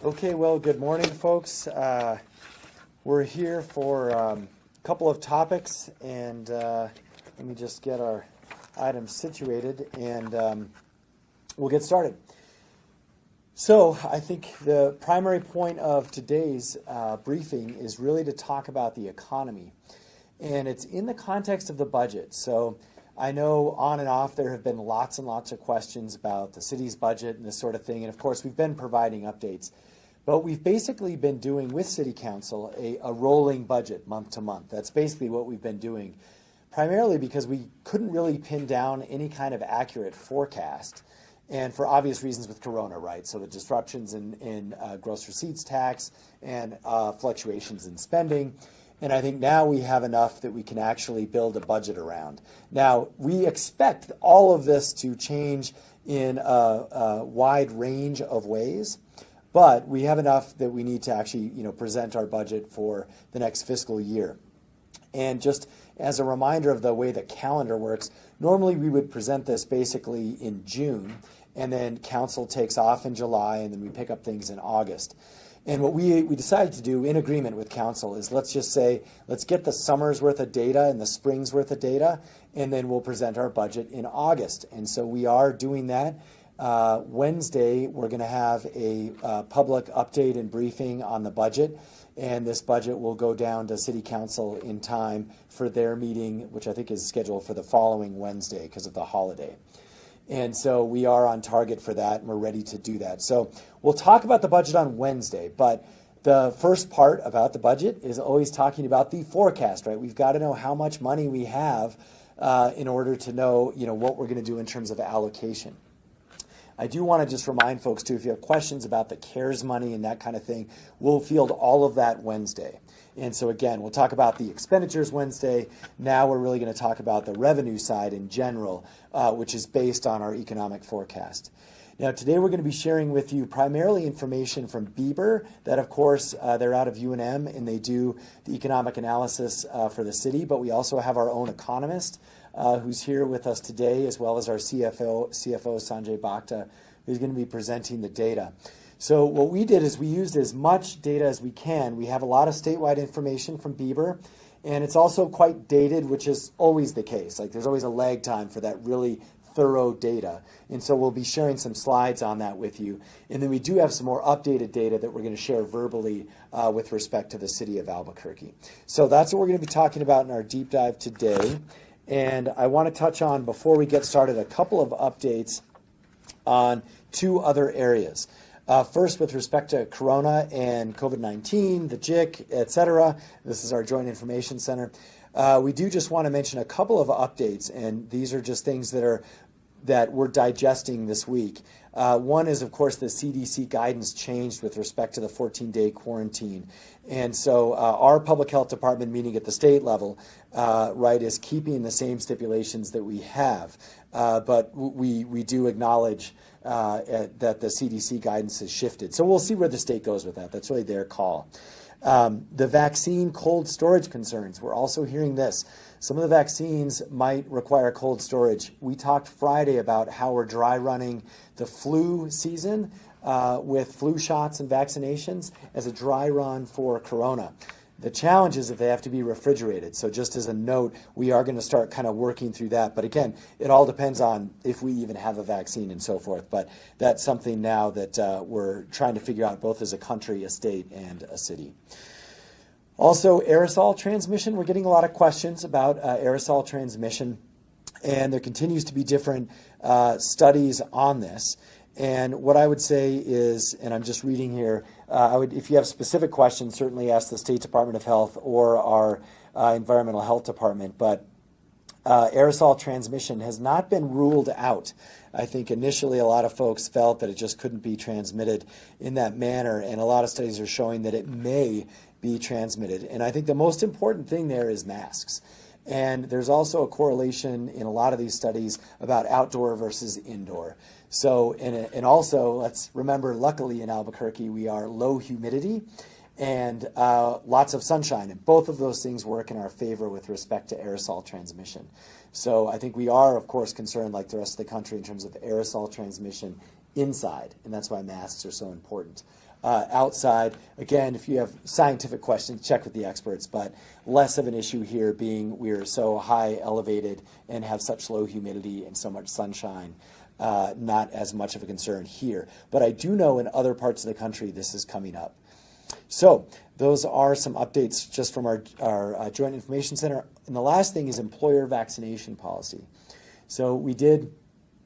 Okay, well, good morning, folks. We're here for a couple of topics, and let me just get our items situated, and we'll get started. So I think the primary point of today's briefing is really to talk about the economy, and it's in the context of the budget. So I know on and off there have been lots and lots of questions about the city's budget and this sort of thing, and of course we've been providing updates. But we've basically been doing with City Council a rolling budget month to month. That's basically what we've been doing, primarily because we couldn't really pin down any kind of accurate forecast, and for obvious reasons with Corona, right? So the disruptions in gross receipts tax and fluctuations in spending. And I think now we have enough that we can actually build a budget around. Now, we expect all of this to change in a wide range of ways. But we have enough that we need to actually, present our budget for the next fiscal year. And just as a reminder of the way the calendar works, normally we would present this basically in June, and then council takes off in July, and then we pick up things in August. And what we decided to do in agreement with council is let's get the summer's worth of data and the spring's worth of data, and then we'll present our budget in August. And so we are doing that. Wednesday, we're going to have a public update and briefing on the budget, and this budget will go down to City Council in time for their meeting, which I think is scheduled for the following Wednesday because of the holiday. And so we are on target for that, and we're ready to do that. So we'll talk about the budget on Wednesday, but the first part about the budget is always talking about the forecast, right? We've got to know how much money we have in order to know, what we're going to do in terms of allocation. I do want to just remind folks, too, if you have questions about the CARES money and that kind of thing, we'll field all of that Wednesday. And so, again, we'll talk about the expenditures Wednesday. Now we're really going to talk about the revenue side in general, which is based on our economic forecast. Now, today we're going to be sharing with you primarily information from Bieber, that, of course, they're out of UNM, and they do the economic analysis for the city, but we also have our own economist, who's here with us today, as well as our CFO Sanjay Bhakta, who's going to be presenting the data. So what we did is we used as much data as we can. We have a lot of statewide information from Bieber, and it's also quite dated, which is always the case. Like, there's always a lag time for that really thorough data. And so we'll be sharing some slides on that with you. And then we do have some more updated data that we're going to share verbally with respect to the city of Albuquerque. So that's what we're going to be talking about in our deep dive today. And I want to touch on, before we get started, a couple of updates on two other areas. First, with respect to Corona and COVID-19, the JIC, et cetera. This is our Joint Information Center. We do just want to mention a couple of updates, and these are just things that we're digesting this week. One is, of course, the CDC guidance changed with respect to the 14-day quarantine. And so our public health department, meaning at the state level, is keeping the same stipulations that we have. But we do acknowledge that the CDC guidance has shifted. So we'll see where the state goes with that. That's really their call. The vaccine cold storage concerns. We're also hearing this. Some of the vaccines might require cold storage. We talked Friday about how we're dry running the flu season with flu shots and vaccinations as a dry run for Corona. The challenge is that they have to be refrigerated. So just as a note, we are going to start kind of working through that. But again, it all depends on if we even have a vaccine and so forth. But that's something now that we're trying to figure out, both as a country, a state, and a city. Also, aerosol transmission. We're getting a lot of questions about aerosol transmission, and there continues to be different studies on this. And what I would say is, and I'm just reading here, if you have specific questions, certainly ask the State Department of Health or our Environmental Health Department. But aerosol transmission has not been ruled out. I think initially a lot of folks felt that it just couldn't be transmitted in that manner, and a lot of studies are showing that it may be transmitted. And I think the most important thing there is masks. And there's also a correlation in a lot of these studies about outdoor versus indoor. So, and also, let's remember, luckily in Albuquerque, we are low humidity and lots of sunshine. And both of those things work in our favor with respect to aerosol transmission. So I think we are, of course, concerned, like the rest of the country, in terms of aerosol transmission inside. And that's why masks are so important. outside. Again, if you have scientific questions, check with the experts, but less of an issue here being we're so high elevated and have such low humidity and so much sunshine. Not as much of a concern here. But I do know in other parts of the country this is coming up. So those are some updates just from our Joint Information Center. And the last thing is employer vaccination policy. So we did,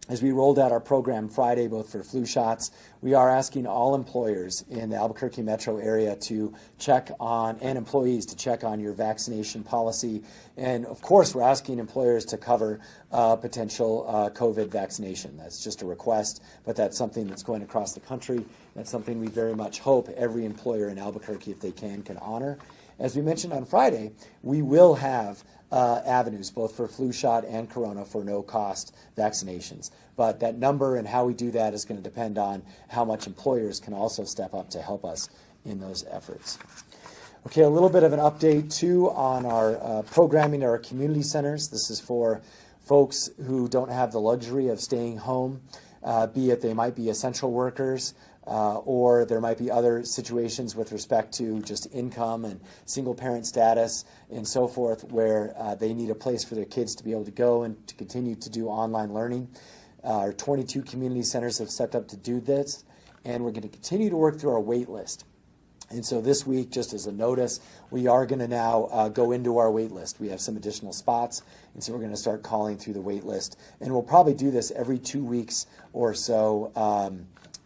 as we rolled out our program Friday, both for flu shots, we are asking all employers in the Albuquerque metro area to check on, and employees to check on your vaccination policy. And of course, we're asking employers to cover potential COVID vaccination. That's just a request, but that's something that's going across the country. That's something we very much hope every employer in Albuquerque, if they can honor. As we mentioned on Friday, we will have avenues, both for flu shot and corona, for no-cost vaccinations. But that number and how we do that is going to depend on how much employers can also step up to help us in those efforts. Okay, a little bit of an update, too, on our programming at our community centers. This is for folks who don't have the luxury of staying home, be it they might be essential workers, or there might be other situations with respect to just income and single parent status and so forth, where they need a place for their kids to be able to go and to continue to do online learning. Our 22 community centers have stepped up to do this, and we're going to continue to work through our wait list. And so this week, just as a notice, we are going to now go into our wait list. We have some additional spots, and so we're going to start calling through the wait list. And we'll probably do this every 2 weeks or so,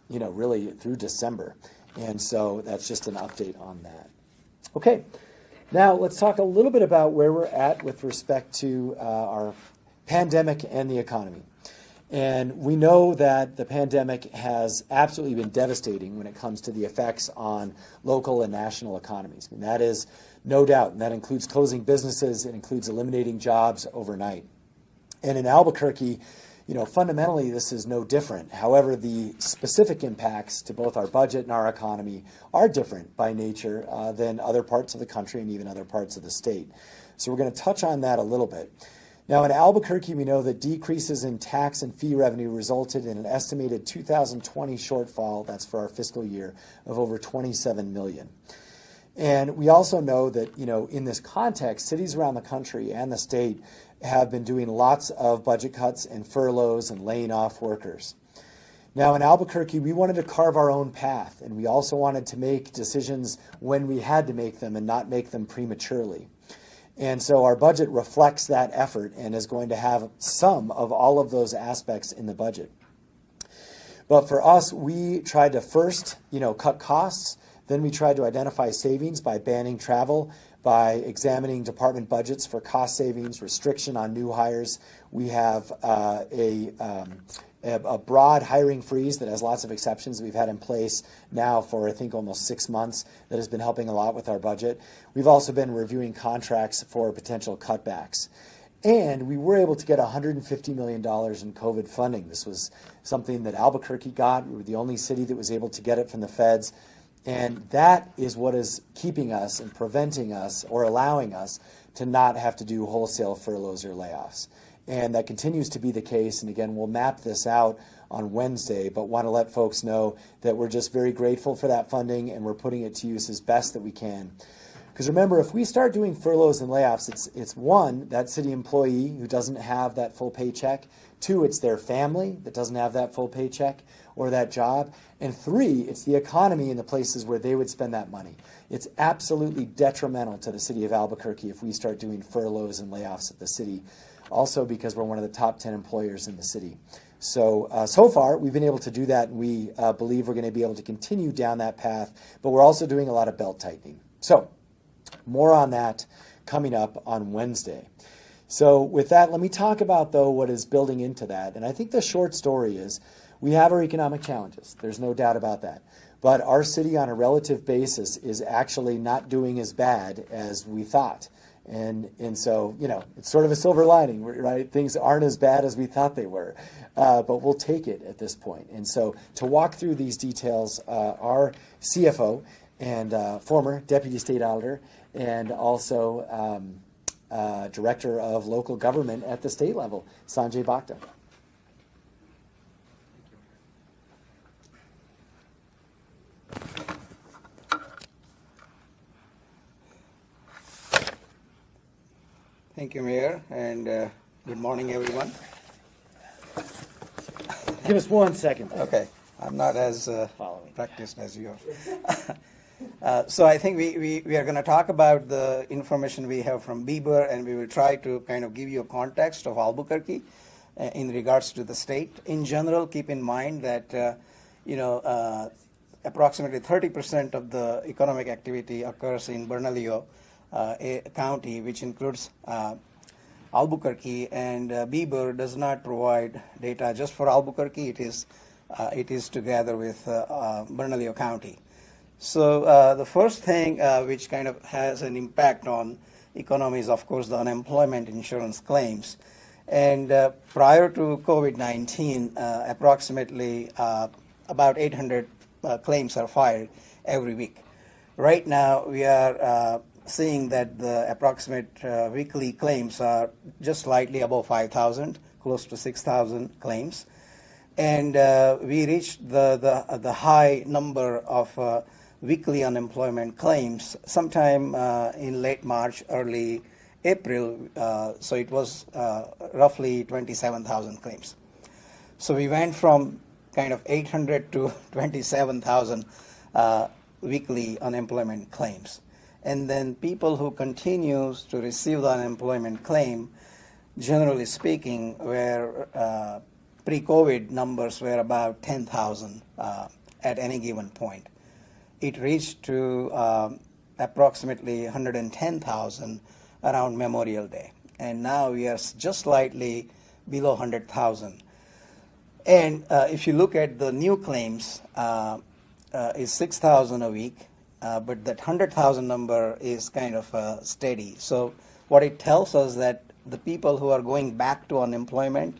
really through December. And so that's just an update on that. Okay, now let's talk a little bit about where we're at with respect to our pandemic and the economy. And we know that the pandemic has absolutely been devastating when it comes to the effects on local and national economies. I mean, that is no doubt, and that includes closing businesses, it includes eliminating jobs overnight. And in Albuquerque, fundamentally, this is no different. However, the specific impacts to both our budget and our economy are different by nature than other parts of the country and even other parts of the state. So we're going to touch on that a little bit. Now, in Albuquerque, we know that decreases in tax and fee revenue resulted in an estimated 2020 shortfall, that's for our fiscal year, of over $27 million. And we also know that, in this context, cities around the country and the state have been doing lots of budget cuts and furloughs and laying off workers. Now, in Albuquerque, we wanted to carve our own path, and we also wanted to make decisions when we had to make them and not make them prematurely. And so our budget reflects that effort and is going to have some of all of those aspects in the budget. But for us, we tried to first, cut costs. Then we tried to identify savings by banning travel, by examining department budgets for cost savings, restriction on new hires. We have a broad hiring freeze that has lots of exceptions that we've had in place now for, I think, almost 6 months that has been helping a lot with our budget. We've also been reviewing contracts for potential cutbacks. And we were able to get $150 million in COVID funding. This was something that Albuquerque got. We were the only city that was able to get it from the feds. And that is what is keeping us and preventing us or allowing us to not have to do wholesale furloughs or layoffs. And that continues to be the case. And again, we'll map this out on Wednesday, but want to let folks know that we're just very grateful for that funding and we're putting it to use as best that we can. Because remember, if we start doing furloughs and layoffs, it's one, that city employee who doesn't have that full paycheck. Two, it's their family that doesn't have that full paycheck or that job. And three, it's the economy in the places where they would spend that money. It's absolutely detrimental to the city of Albuquerque if we start doing furloughs and layoffs at the city. Also because we're one of the top 10 employers in the city. So far, we've been able to do that, and we believe we're going to be able to continue down that path, but we're also doing a lot of belt tightening. So more on that coming up on Wednesday. So with that, let me talk about, though, what is building into that. And I think the short story is we have our economic challenges. There's no doubt about that. But our city on a relative basis is actually not doing as bad as we thought. And so, it's sort of a silver lining, right? Things aren't as bad as we thought they were, but we'll take it at this point. And so to walk through these details, our CFO and former Deputy State Auditor and also Director of Local Government at the state level, Sanjay Bhakta. Thank you, Mayor, and good morning, everyone. Give us 1 second. Okay, I'm not as practiced as you are. So I think we are going to talk about the information we have from Bieber, and we will try to kind of give you a context of Albuquerque in regards to the state. In general, keep in mind that, approximately 30% of the economic activity occurs in Bernalillo County, which includes Albuquerque, and Bieber does not provide data just for Albuquerque. It is together with Bernalillo County. So the first thing which kind of has an impact on economy is, of course, the unemployment insurance claims. And prior to COVID-19, approximately about 800 claims are filed every week. Right now, we are seeing that the approximate weekly claims are just slightly above 5,000, close to 6,000 claims. And we reached the high number of weekly unemployment claims sometime in late March, early April, so it was roughly 27,000 claims. So we went from kind of 800 to 27,000 weekly unemployment claims. And then people who continues to receive the unemployment claim, generally speaking, were pre-COVID numbers were about 10,000 at any given point. It reached to approximately 110,000 around Memorial Day. And now we are just slightly below 100,000. And if you look at the new claims, is 6,000 a week, but that 100,000 number is kind of steady. So what it tells us that the people who are going back to unemployment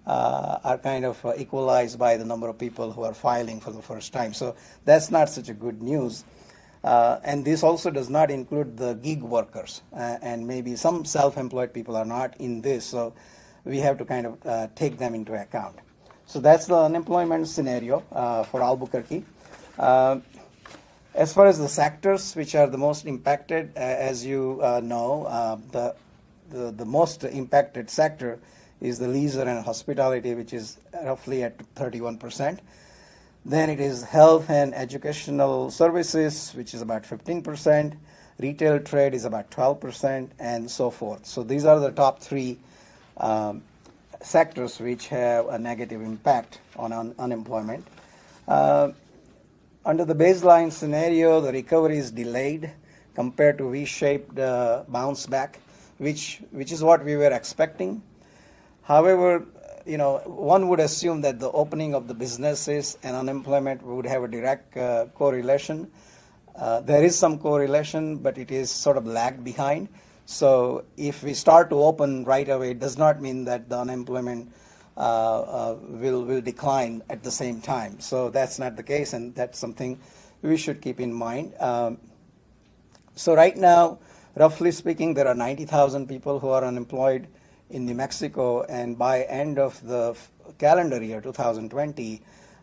are kind of equalized by the number of people who are filing for the first time. So that's not such a good news. And this also does not include the gig workers, and maybe some self-employed people are not in this, so we have to kind of take them into account. So that's the unemployment scenario for Albuquerque. As far as the sectors which are the most impacted, as you know, the most impacted sector is the leisure and hospitality, which is roughly at 31%. Then it is health and educational services, which is about 15%. Retail trade is about 12%, and so forth. So these are the top three sectors which have a negative impact on unemployment. Under the baseline scenario, the recovery is delayed compared to V-shaped bounce back, which is what we were expecting. However, one would assume that the opening of the businesses and unemployment would have a direct correlation. There is some correlation, but it is sort of lagged behind. So if we start to open right away, it does not mean that the unemployment will decline at the same time. So that's not the case, and that's something we should keep in mind. So right now, roughly speaking, there are 90,000 people who are unemployed in New Mexico, and by end of the calendar year 2020,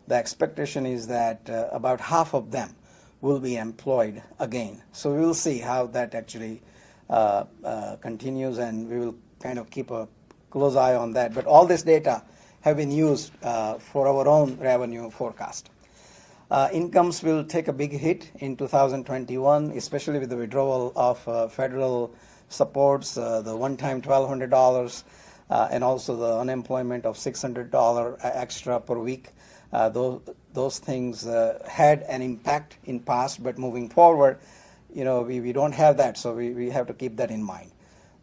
the expectation is that about half of them will be employed again. So we will see how that actually continues, and we will kind of keep a close eye on that. But all this data have been used for our own revenue forecast. Incomes will take a big hit in 2021, especially with the withdrawal of federal supports, the one-time $1,200, and also the unemployment of $600 extra per week. Those things had an impact in past, but moving forward, we don't have that, so we have to keep that in mind.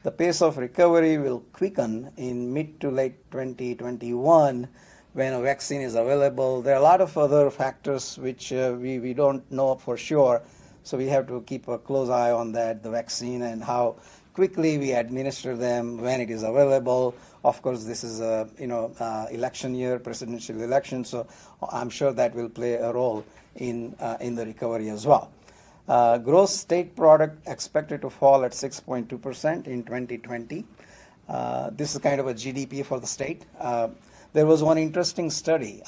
The pace of recovery will quicken in mid to late 2021 when a vaccine is available. There are a lot of other factors which we don't know for sure, so we have to keep a close eye on that, the vaccine, and how quickly we administer them when it is available. Of course, this is a election year, presidential election, so I'm sure that will play a role in the recovery as well. Gross state product expected to fall at 6.2% in 2020. This is kind of a GDP for the state. There was one interesting study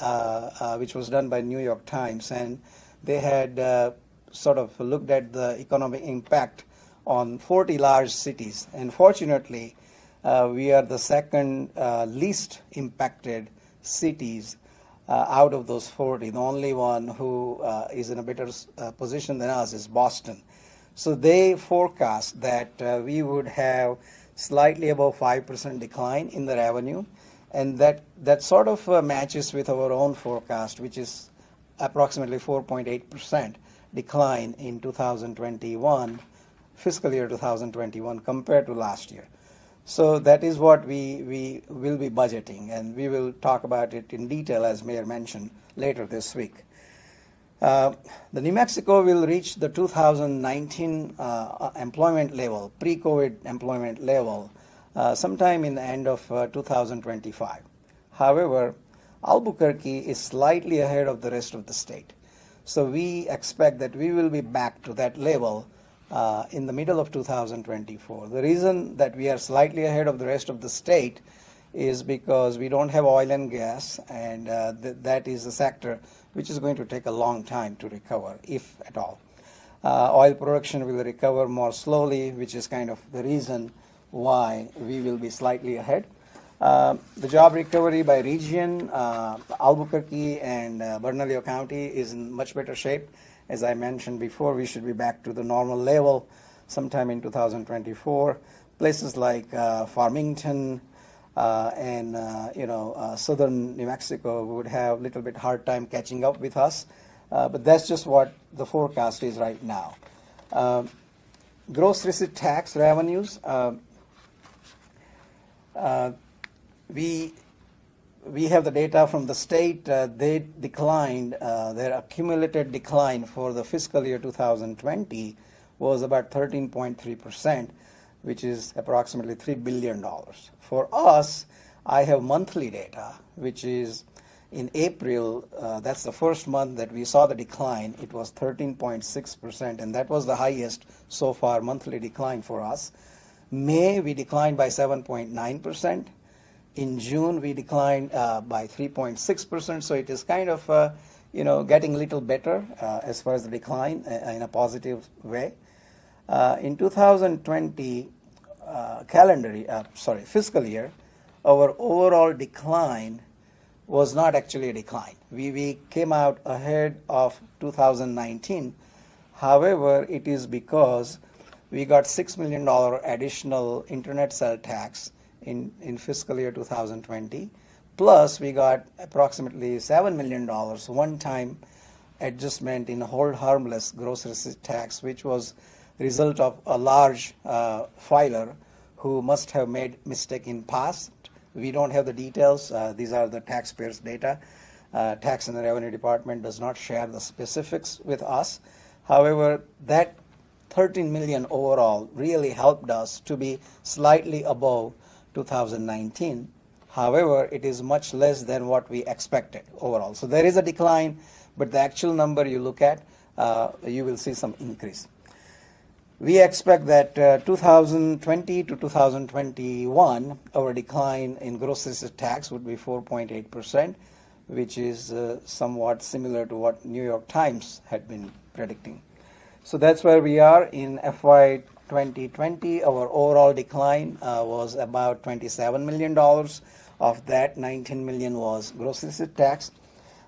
which was done by New York Times, and they had sort of looked at the economic impact on 40 large cities. And fortunately, we are the second least impacted cities out of those 40. The only one who is in a better position than us is Boston. So they forecast that we would have slightly above 5% decline in the revenue, and that sort of matches with our own forecast, which is approximately 4.8% decline in 2021, fiscal year 2021, compared to last year. So that is what we will be budgeting, and we will talk about it in detail, as Mayor mentioned, later this week. The New Mexico will reach the 2019 employment level, pre-COVID employment level, sometime in the end of 2025. However, Albuquerque is slightly ahead of the rest of the state. So we expect that we will be back to that level in the middle of 2024. The reason that we are slightly ahead of the rest of the state is because we don't have oil and gas, and that is a sector which is going to take a long time to recover, if at all. Oil production will recover more slowly, which is kind of the reason why we will be slightly ahead. The job recovery by region, Albuquerque and Bernalillo County is in much better shape. As I mentioned before, we should be back to the normal level sometime in 2024. Places like Farmington and southern New Mexico would have a little bit hard time catching up with us, but that's just what the forecast is right now. Gross receipt tax revenues. We have the data from the state. They declined, their accumulated decline for the fiscal year 2020 was about 13.3%, which is approximately $3 billion. For us, I have monthly data, which is in April, that's the first month that we saw the decline. It was 13.6%, and that was the highest so far monthly decline for us. May, we declined by 7.9%. In June, we declined by 3.6%, so it is kind of getting a little better as far as the decline in a positive way. In 2020 fiscal year, our overall decline was not actually a decline. We came out ahead of 2019. However, it is because we got $6 million additional internet sale tax in fiscal year 2020, plus we got approximately $7 million one-time adjustment in hold harmless gross receipt tax, which was the result of a large filer who must have made mistake in past. We don't have the details. These are the taxpayers' data. Tax and the Revenue Department does not share the specifics with us. However, that 13 million overall really helped us to be slightly above 2019. However, it is much less than what we expected overall. So there is a decline, but the actual number you look at, you will see some increase. We expect that 2020 to 2021, our decline in gross receipt tax would be 4.8%, which is somewhat similar to what New York Times had been predicting. So that's where we are in FY 2020. Our overall decline was about $27 million. Of that, 19 million was gross receipt tax.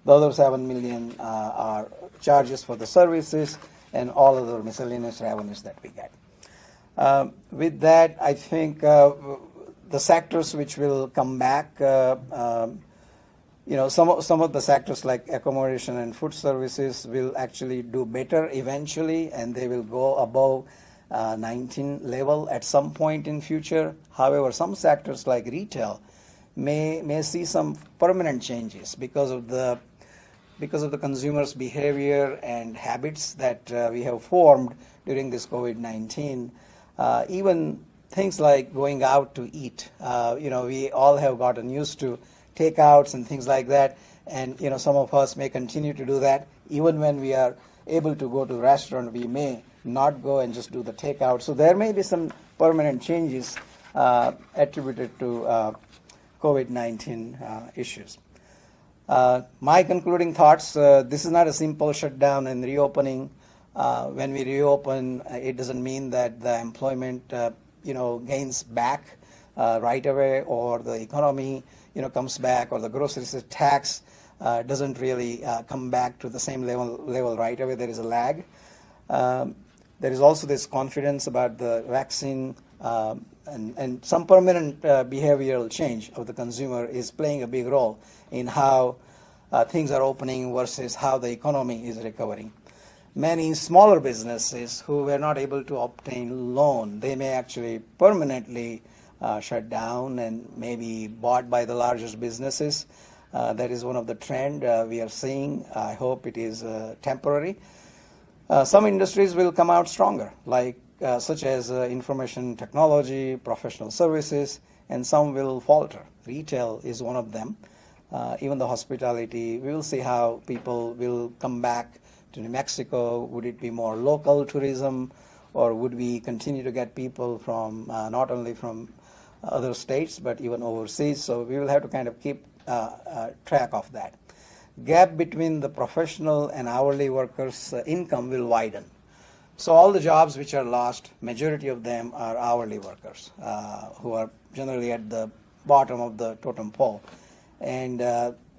The other 7 million are charges for the services and all other miscellaneous revenues that we get. With that, I think the sectors which will come back, some of the sectors like accommodation and food services will actually do better eventually, and they will go above 19 level at some point in future. However, some sectors like retail may see some permanent changes because of the consumers' behavior and habits that we have formed during this COVID-19. Even things like going out to eat. We all have gotten used to takeouts and things like that, and some of us may continue to do that. Even when we are able to go to a restaurant, we may not go and just do the takeout. So there may be some permanent changes attributed to COVID-19 issues. My concluding thoughts, this is not a simple shutdown and reopening. When we reopen, it doesn't mean that the employment gains back right away, or the economy comes back, or the grocery tax doesn't really come back to the same level right away. There is a lag. There is also this confidence about the vaccine, and some permanent behavioral change of the consumer is playing a big role in how things are opening versus how the economy is recovering. Many smaller businesses who were not able to obtain loan, they may actually permanently shut down and maybe bought by the largest businesses. That is one of the trend we are seeing. I hope it is temporary. Some industries will come out stronger, like such as information technology, professional services, and some will falter. Retail is one of them. Even the hospitality, we will see how people will come back to New Mexico. Would it be more local tourism, or would we continue to get people from not only from other states but even overseas? So we will have to kind of keep track of that. Gap between the professional and hourly workers' income will widen. So all the jobs which are lost, majority of them are hourly workers who are generally at the bottom of the totem pole. And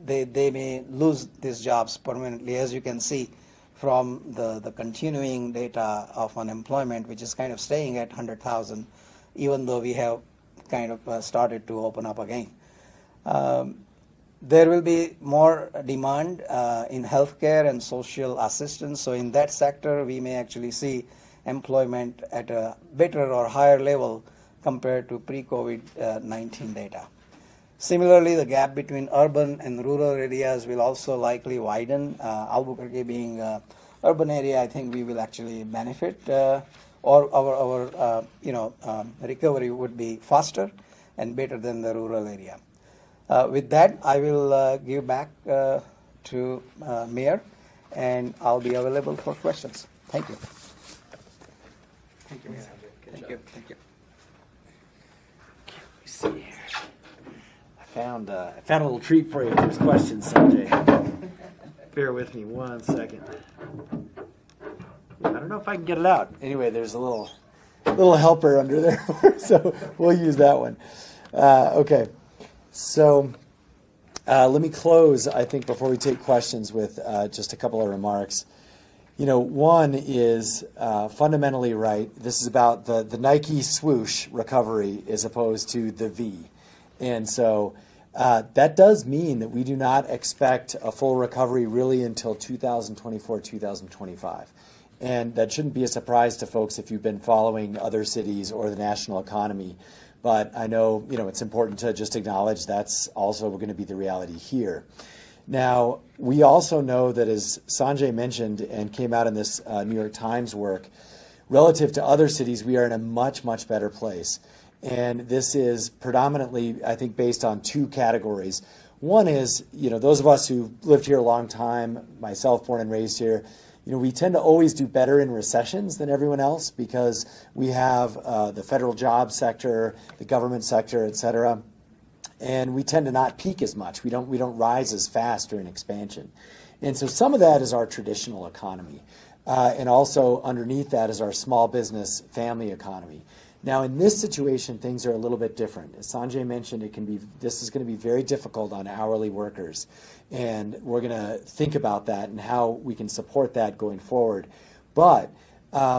they may lose these jobs permanently, as you can see from the continuing data of unemployment, which is kind of staying at 100,000, even though we have kind of started to open up again. There will be more demand in healthcare and social assistance. So in that sector, we may actually see employment at a better or higher level compared to pre-COVID-19 data. Similarly, the gap between urban and rural areas will also likely widen. Albuquerque being an urban area, I think we will actually benefit, or our recovery would be faster and better than the rural area. With that, I will give back to Mayor, and I'll be available for questions. Thank you. Thank you, Mayor. Thank you. Thank you. Let me see here. I found a little treat for you if there's questions, Sanjay. Bear with me 1 second. I don't know if I can get it out. Anyway, there's a little helper under there, so we'll use that one. Okay. So let me close, I think, before we take questions with just a couple of remarks. One is fundamentally right. This is about the Nike swoosh recovery as opposed to the V. And so that does mean that we do not expect a full recovery really until 2024, 2025. And that shouldn't be a surprise to folks if you've been following other cities or the national economy. But I know, it's important to just acknowledge that's also going to be the reality here. Now, we also know that, as Sanjay mentioned and came out in this New York Times work, relative to other cities, we are in a much, much better place. And this is predominantly, I think, based on two categories. One is, those of us who lived here a long time, myself born and raised here, we tend to always do better in recessions than everyone else because we have the federal job sector, the government sector, et cetera, and we tend to not peak as much. We don't rise as fast during expansion. And so some of that is our traditional economy. And also underneath that is our small business family economy. Now, in this situation, things are a little bit different. As Sanjay mentioned, this is going to be very difficult on hourly workers. And we're going to think about that and how we can support that going forward. But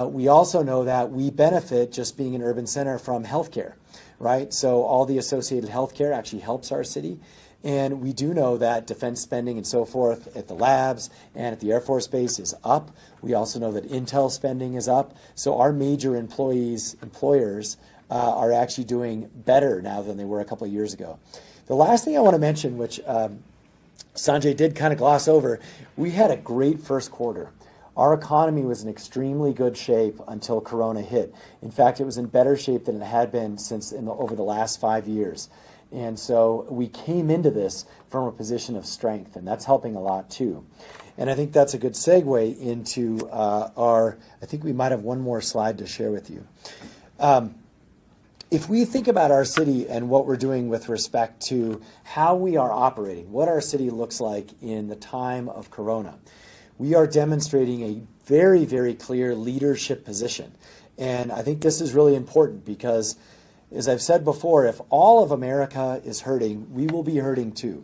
we also know that we benefit, just being an urban center, from healthcare, right? So all the associated healthcare actually helps our city. And we do know that defense spending and so forth at the labs and at the Air Force Base is up. We also know that Intel spending is up. So our major employers are actually doing better now than they were a couple of years ago. The last thing I want to mention, which Sanjay did kind of gloss over, we had a great first quarter. Our economy was in extremely good shape until Corona hit. In fact, it was in better shape than it had been over the last 5 years. And so we came into this from a position of strength, and that's helping a lot too. And I think that's a good segue into I think we might have one more slide to share with you. If we think about our city and what we're doing with respect to how we are operating, what our city looks like in the time of Corona, we are demonstrating a very, very clear leadership position. And I think this is really important because, as I've said before, if all of America is hurting, we will be hurting too.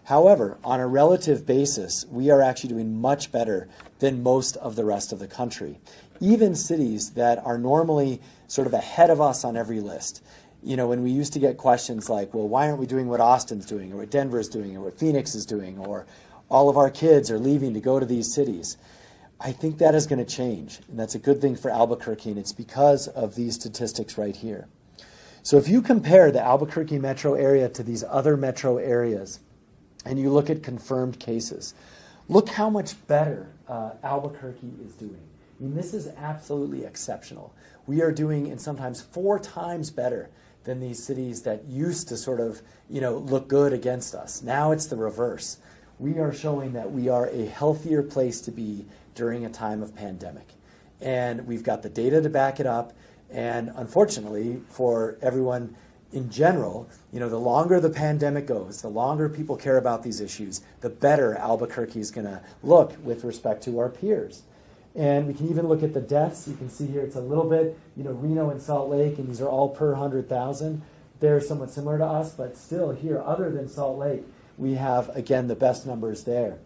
However, on a relative basis, we are actually doing much better than most of the rest of the country. Even cities that are normally sort of ahead of us on every list. You know, when we used to get questions like, well, why aren't we doing what Austin's doing, or what Denver's doing, or what Phoenix is doing, or all of our kids are leaving to go to these cities. I think that is going to change, and that's a good thing for Albuquerque, and it's because of these statistics right here. So if you compare the Albuquerque metro area to these other metro areas, and you look at confirmed cases, look how much better Albuquerque is doing. I mean, this is absolutely exceptional. We are doing, and sometimes 4 times better than these cities that used to sort of, you know, look good against us. Now it's the reverse. We are showing that we are a healthier place to be during a time of pandemic. And we've got the data to back it up. And unfortunately, for everyone in general, you know, the longer the pandemic goes, the longer people care about these issues, the better Albuquerque is going to look with respect to our peers. And we can even look at the deaths. You can see here it's a little bit, you know, Reno and Salt Lake, and these are all per 100,000. They're somewhat similar to us, but still here, other than Salt Lake, we have, again, the best numbers there.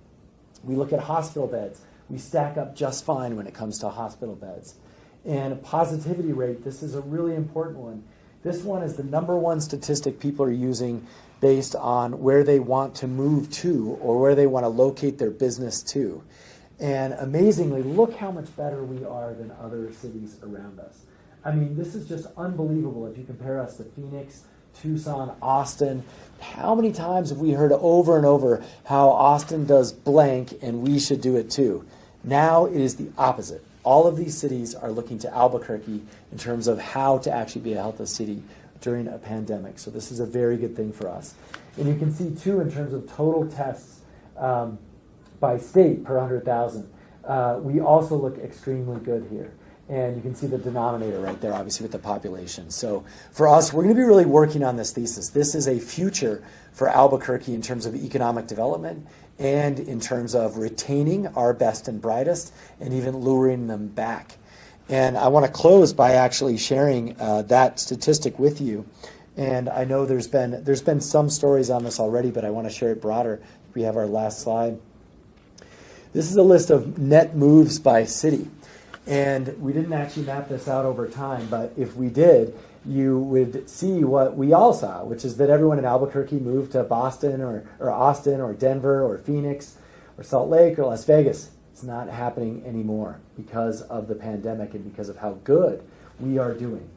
We look at hospital beds. We stack up just fine when it comes to hospital beds. And a positivity rate, this is a really important one. This one is the #1 statistic people are using based on where they want to move to or where they want to locate their business to. And amazingly, look how much better we are than other cities around us. I mean, this is just unbelievable if you compare us to Phoenix, Tucson, Austin. How many times have we heard over and over how Austin does blank and we should do it too? Now it is the opposite. All of these cities are looking to Albuquerque in terms of how to actually be a healthy city during a pandemic. So this is a very good thing for us. And you can see too, in terms of total tests by state per 100,000, we also look extremely good here. And you can see the denominator right there, obviously, with the population. So for us, we're going to be really working on this thesis. This is a future for Albuquerque in terms of economic development and in terms of retaining our best and brightest and even luring them back. And I want to close by actually sharing that statistic with you. And I know there's been some stories on this already, but I want to share it broader. We have our last slide. This is a list of net moves by city. And we didn't actually map this out over time, but if we did, you would see what we all saw, which is that everyone in Albuquerque moved to Boston or Austin or Denver or Phoenix or Salt Lake or Las Vegas. It's not happening anymore because of the pandemic and because of how good we are doing.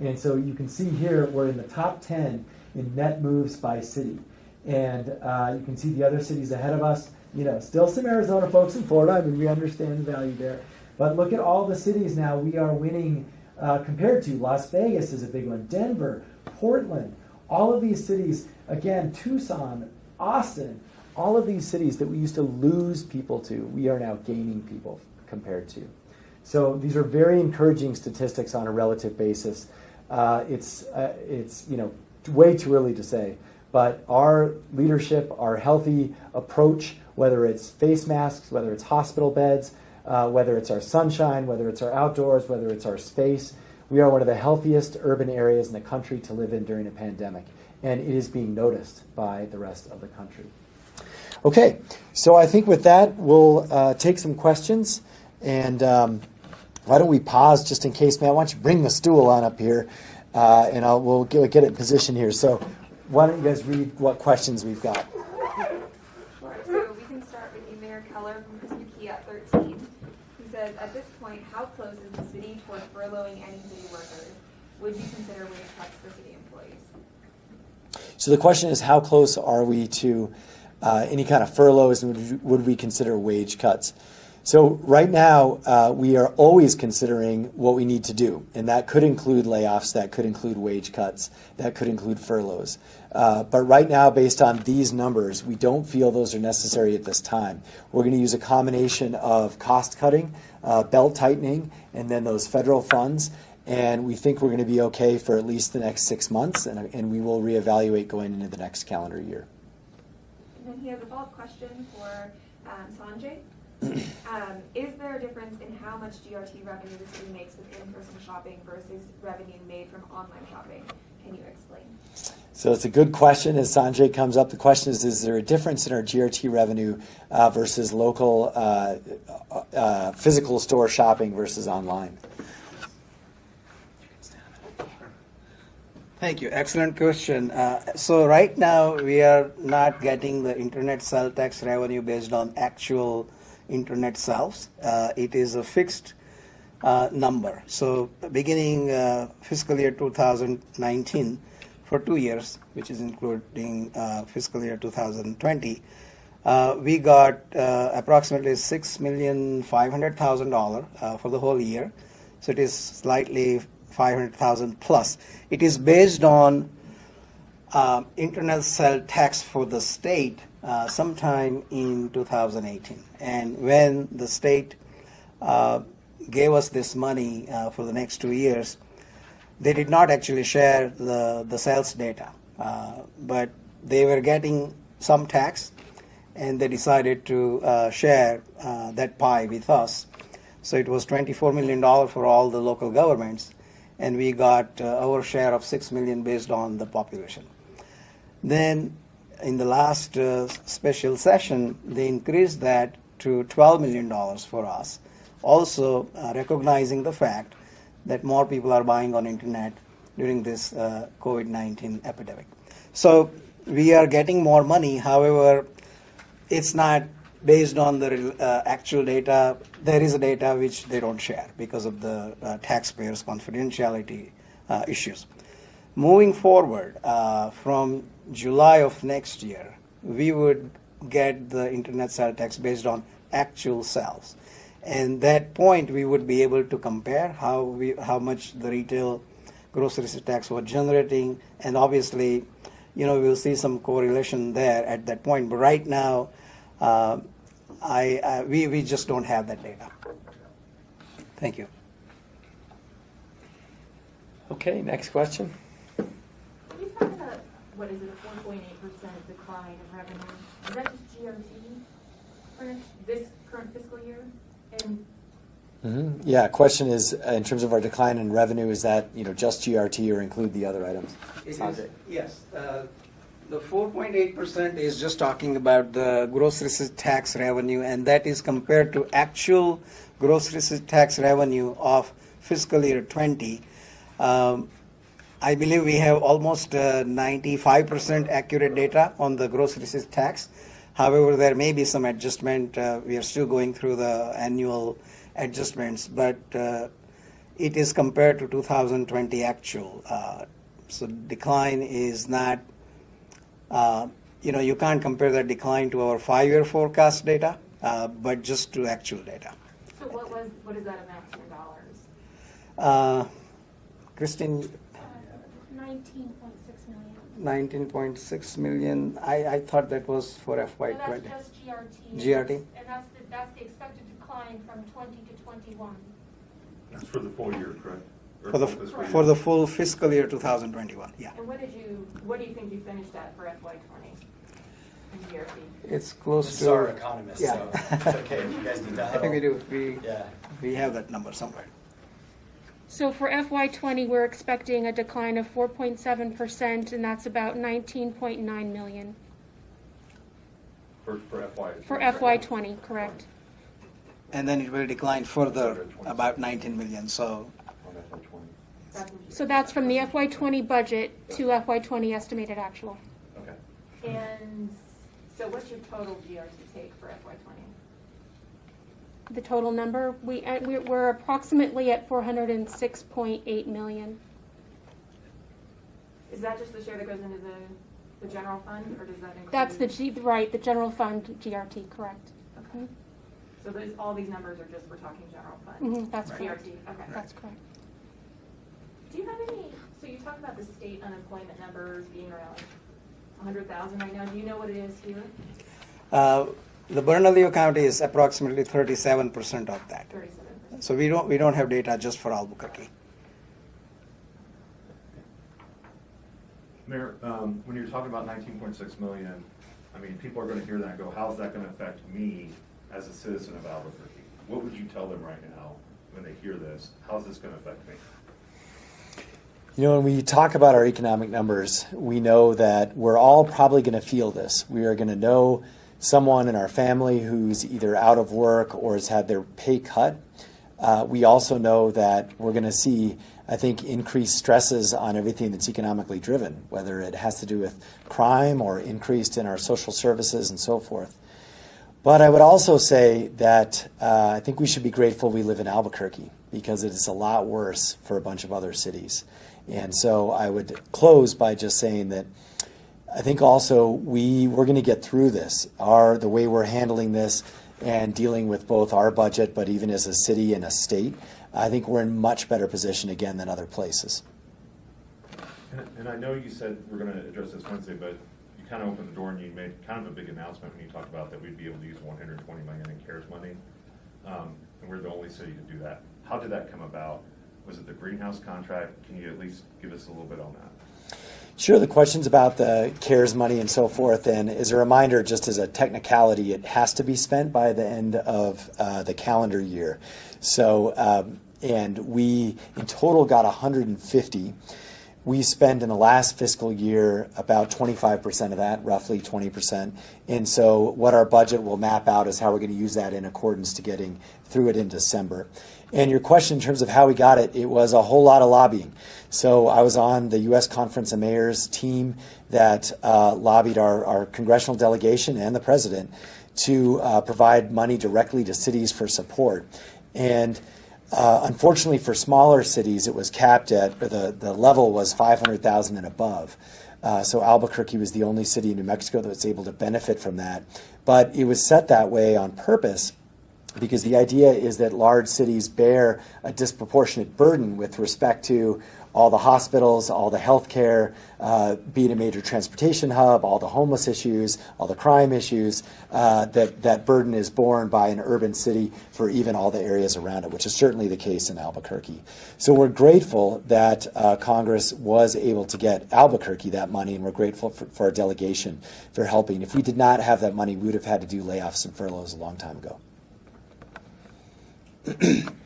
And so you can see here we're in the top 10 in net moves by city. And you can see the other cities ahead of us. You know, still some Arizona folks in Florida. I mean, we understand the value there. But look at all the cities now we are winning compared to. Las Vegas is a big one. Denver, Portland, all of these cities, again, Tucson, Austin, all of these cities that we used to lose people to, we are now gaining people compared to. So these are very encouraging statistics on a relative basis. It's you know, way too early to say, but our leadership, our healthy approach, whether it's face masks, whether it's hospital beds, whether it's our sunshine, whether it's our outdoors, whether it's our space, we are one of the healthiest urban areas in the country to live in during a pandemic, and it is being noticed by the rest of the country. Okay, so I think with that, we'll take some questions, and why don't we pause just in case, Matt, why don't you bring the stool on up here, and we'll get it in position here. So why don't you guys read what questions we've got? Sure, so we can start with you, Mayor Keller from Fiscal at 13. He says, at this point, how close is the city toward furloughing any city workers? Would you consider wage cuts for city employees? So the question is, how close are we to any kind of furloughs, and would we consider wage cuts? So right now, we are always considering what we need to do, and that could include layoffs, that could include wage cuts, that could include furloughs. But right now, based on these numbers, we don't feel those are necessary at this time. We're going to use a combination of cost cutting, belt tightening, and then those federal funds, and we think we're going to be okay for at least the next 6 months, and we will reevaluate going into the next calendar year. And then he has a follow-up question for Sanjay. Is there a difference in how much GRT revenue the city makes with in-person shopping versus revenue made from online shopping? Can you explain? So it's a good question. As Sanjay comes up, the question is there a difference in our GRT revenue versus local physical store shopping versus online? Thank you. Excellent question. So right now we are not getting the internet sell tax revenue based on actual internet sales. It is a fixed number. So beginning fiscal year 2019 for 2 years, which is including fiscal year 2020, we got approximately $6,500,000 for the whole year. So it is slightly 500,000 plus. It is based on internet sell tax for the state sometime in 2018. And when the state gave us this money for the next 2 years, they did not actually share the sales data, but they were getting some tax, and they decided to share that pie with us. So it was $24 million for all the local governments, and we got our share of $6 million based on the population. Then in the last special session, they increased that to $12 million for us, also recognizing the fact that more people are buying on internet during this COVID-19 epidemic. So we are getting more money. However, it's not based on the actual data. There is a data which they don't share because of the taxpayers' confidentiality issues. Moving forward, from July of next year, we would get the internet sales tax based on actual sales. And that point, we would be able to compare how much the retail grocery tax was generating, and obviously, we'll see some correlation there at that point. But right now, we just don't have that data. Thank you. Okay, next question. Can you talk about, what is it, a 4.8% decline in revenue? Is that just GOT for this current fiscal year? And Yeah, question is, in terms of our decline in revenue, is that just GRT or include the other items? Yes. The 4.8% is just talking about the grocery tax revenue, and that is compared to actual grocery tax revenue of fiscal year 20. I believe we have almost 95% accurate data on the grocery tax. However, there may be some adjustment. We are still going through the annual adjustments, but it is compared to 2020 actual. So decline is not, you can't compare that decline to our 5-year forecast data, but just to actual data. so what does that amount to in dollars? Christine? 19.6 million. I thought that was for FY20. So that's just GRT. GRT? And that's the expected decline from 20 to 21. That's for the full year, correct? Or For the full fiscal year? for the full fiscal year 2021, yeah. And what do you think you finished at for FY20 in GRT? It's close This to. is our economist, Yeah. so it's okay if you guys need to I think we huddle. do. Yeah. We have that number somewhere. So for FY20, we're expecting a decline of 4.7%, and that's about $19.9 million. For FY. For FY20, correct. And then it will decline further, about 19 million. So So that's from the FY20 budget to FY20 estimated actual. Okay. And so what's your total GRT take for FY20? The total number, we're approximately at $406.8 million. Is that just the share that goes into the general fund, or does that include? That's the general fund GRT, correct. Okay. So all these numbers are just, we're talking general fund? That's GRT, correct. okay. That's correct. Do you have any, so you talk about the state unemployment numbers being around 100,000 right now. Do you know what it is here? the Bernalillo County is approximately 37% of that. 37%. So we don't have data just for Albuquerque. Mayor, when you're talking about 19.6 million, I mean, people are going to hear that and go, how's that going to affect me as a citizen of Albuquerque, what would you tell them right now when they hear this? How's this going to affect me? You know, when we talk about our economic numbers, we know that we're all probably going to feel this. We are going to know someone in our family who's either out of work or has had their pay cut. We also know that we're going to see, I think, increased stresses on everything that's economically driven, whether it has to do with crime or increased in our social services and so forth. But I would also say that I think we should be grateful we live in Albuquerque, because it is a lot worse for a bunch of other cities. And so I would close by just saying that I think also we're going to get through this. The way we're handling this and dealing with both our budget, but even as a city and a state, I think we're in much better position again than other places. And I know you said we're going to address this Wednesday, but you kind of opened the door and you made kind of a big announcement when you talked about that we'd be able to use $120 million in CARES money, and we're the only city to do that. How did that come about? Was it the greenhouse contract? Can you at least give us a little bit on that? Sure, the questions about the CARES money and so forth, and as a reminder, just as a technicality, it has to be spent by the end of the calendar year. So, and we in total got 150. We spend in the last fiscal year about 25% of that, roughly 20%. And so what our budget will map out is how we're going to use that in accordance to getting through it in December. And your question in terms of how we got it, it was a whole lot of lobbying. So I was on the U.S. Conference of Mayors team that lobbied our congressional delegation and the president to provide money directly to cities for support. And unfortunately for smaller cities, it was capped at, or the level was $500,000 and above. So Albuquerque was the only city in New Mexico that was able to benefit from that. But it was set that way on purpose, because the idea is that large cities bear a disproportionate burden with respect to all the hospitals, all the health care, being a major transportation hub, all the homeless issues, all the crime issues, that burden is borne by an urban city for even all the areas around it, which is certainly the case in Albuquerque. So we're grateful that Congress was able to get Albuquerque that money, and we're grateful for our delegation for helping. If we did not have that money, we would have had to do layoffs and furloughs a long time ago.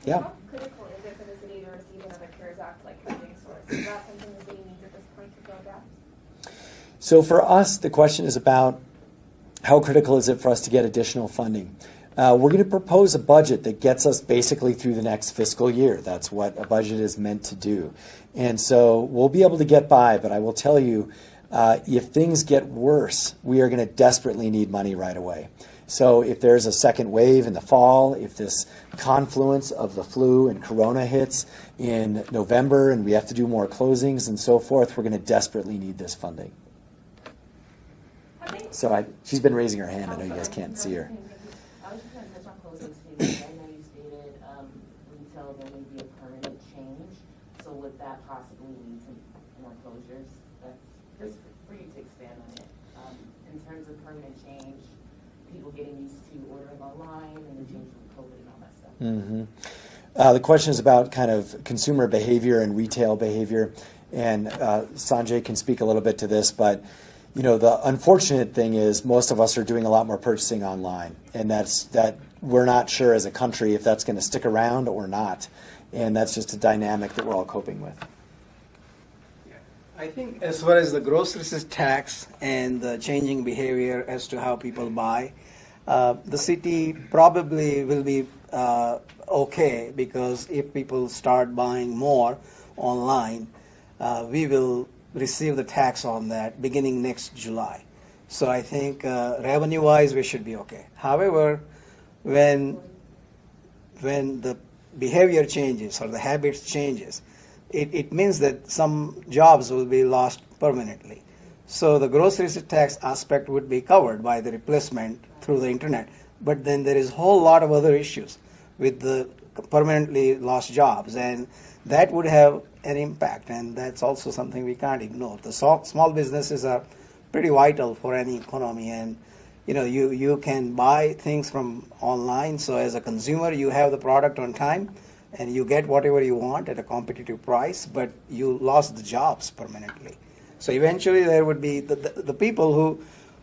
Yeah. How critical is it for the city to receive another CARES Act like funding source? Is that something the city needs at this point to fill gaps? So for us, the question is about how critical is it for us to get additional funding? We're going to propose a budget that gets us basically through the next fiscal year. That's what a budget is meant to do. And so we'll be able to get by, but I will tell you, if things get worse, we are going to desperately need money right away. So if there's a second wave in the fall, if this confluence of the flu and corona hits in November and we have to do more closings and so forth, we're going to desperately need this funding. So she's been raising her hand. I know you guys can't see her. I was just going to touch on closing statements. I know you stated retail there may be a permanent change. So would that possibly lead to more closures? That's just for you to expand on it. In terms of permanent change, people getting used to ordering online and the change with COVID and all that stuff. Mm-hmm. The question is about kind of consumer behavior and retail behavior, and Sanjay can speak a little bit to this, but you know, the unfortunate thing is most of us are doing a lot more purchasing online, and that we're not sure as a country if that's going to stick around or not, and that's just a dynamic that we're all coping with. I think as far as the groceries tax and the changing behavior as to how people buy, the city probably will be okay, because if people start buying more online, we will receive the tax on that beginning next July. So I think revenue-wise we should be okay. However, when the behavior changes or the habits changes, it means that some jobs will be lost permanently. So the groceries tax aspect would be covered by the replacement through the internet. But then there is a whole lot of other issues with the permanently lost jobs, and that would have an impact, and that's also something we can't ignore. The small businesses are pretty vital for any economy, and you know, you can buy things from online, so as a consumer you have the product on time and you get whatever you want at a competitive price, but you lost the jobs permanently. So eventually there would be the people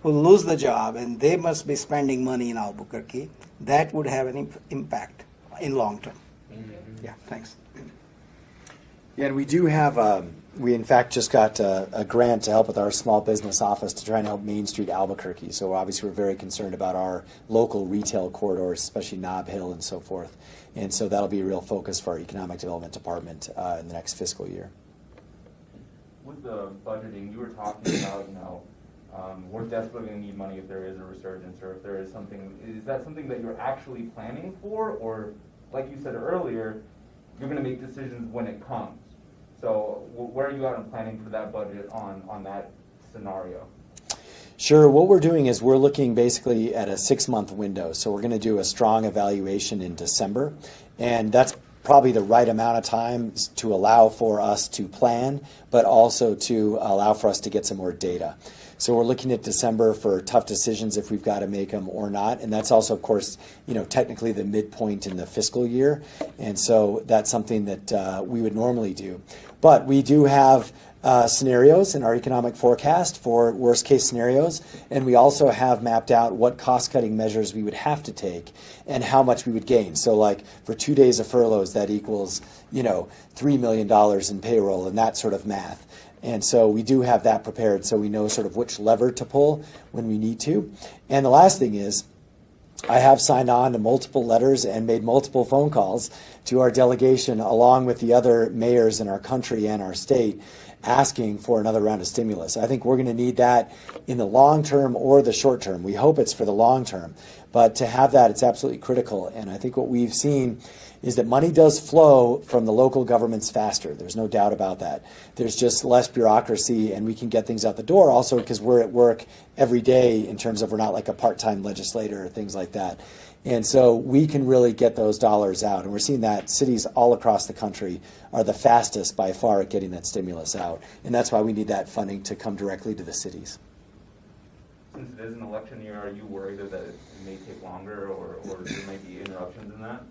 who who lose the job and they must be spending money in Albuquerque, that would have an impact in long term. Yeah, thanks. Yeah, and we do have, we in fact just got a grant to help with our small business office to try and help Main Street Albuquerque. So obviously we're very concerned about our local retail corridors, especially Nob Hill and so forth. And so that'll be a real focus for our Economic Development Department in the next fiscal year. With the budgeting, you were talking about, we're desperately going to need money if there is a resurgence, or if there is something. Is that something that you're actually planning for, or like you said earlier, you're going to make decisions when it comes? So where are you at in planning for that budget on that scenario? Sure. What we're doing is we're looking basically at a 6-month window. So we're going to do a strong evaluation in December, and that's probably the right amount of time to allow for us to plan, but also to allow for us to get some more data. So we're looking at December for tough decisions if we've got to make them or not. And that's also, of course, technically the midpoint in the fiscal year. And so that's something that we would normally do. But we do have scenarios in our economic forecast for worst case scenarios. And we also have mapped out what cost cutting measures we would have to take and how much we would gain. So like for 2 days of furloughs, that equals, $3 million in payroll and that sort of math. And so we do have that prepared so we know sort of which lever to pull when we need to. And the last thing is I have signed on to multiple letters and made multiple phone calls to our delegation along with the other mayors in our country and our state asking for another round of stimulus. I think we're going to need that in the long term or the short term. We hope it's for the long term. But to have that, it's absolutely critical. And I think what we've seen is that money does flow from the local governments faster. There's no doubt about that. There's just less bureaucracy, and we can get things out the door also because we're at work every day in terms of we're not like a part-time legislator or things like that. And so we can really get those dollars out. And we're seeing that cities all across the country are the fastest by far at getting that stimulus out. And that's why we need that funding to come directly to the cities. Since it is an election year, are you worried that it may take longer or there might be interruptions in that?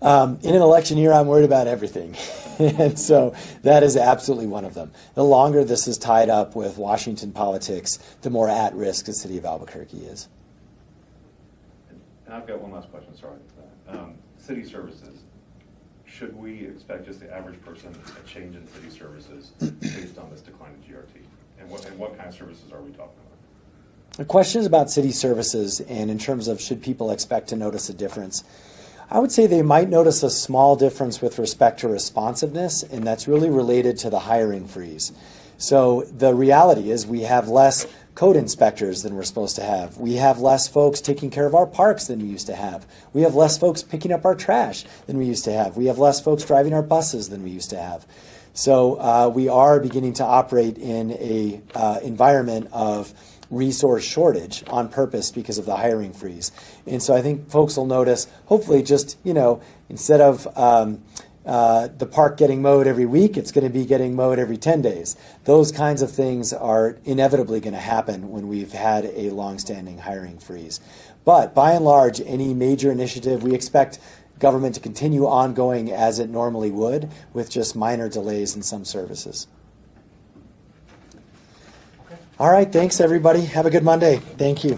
In an election year, I'm worried about everything. And so that is absolutely one of them. The longer this is tied up with Washington politics, the more at risk the city of Albuquerque is. And I've got one last question, sorry. City services. Should we expect just the average person a change in city services based on this decline in GRT? And what kind of services are we talking about? The question is about city services and in terms of should people expect to notice a difference. I would say they might notice a small difference with respect to responsiveness, and that's really related to the hiring freeze. So the reality is we have less code inspectors than we're supposed to have. We have less folks taking care of our parks than we used to have. We have less folks picking up our trash than we used to have. We have less folks driving our buses than we used to have. So we are beginning to operate in a environment of resource shortage on purpose because of the hiring freeze. And so I think folks will notice, hopefully just, instead of the park getting mowed every week, it's going to be getting mowed every 10 days. Those kinds of things are inevitably going to happen when we've had a longstanding hiring freeze. But by and large, any major initiative, we expect government to continue ongoing as it normally would with just minor delays in some services. All right, thanks everybody. Have a good Monday. Thank you.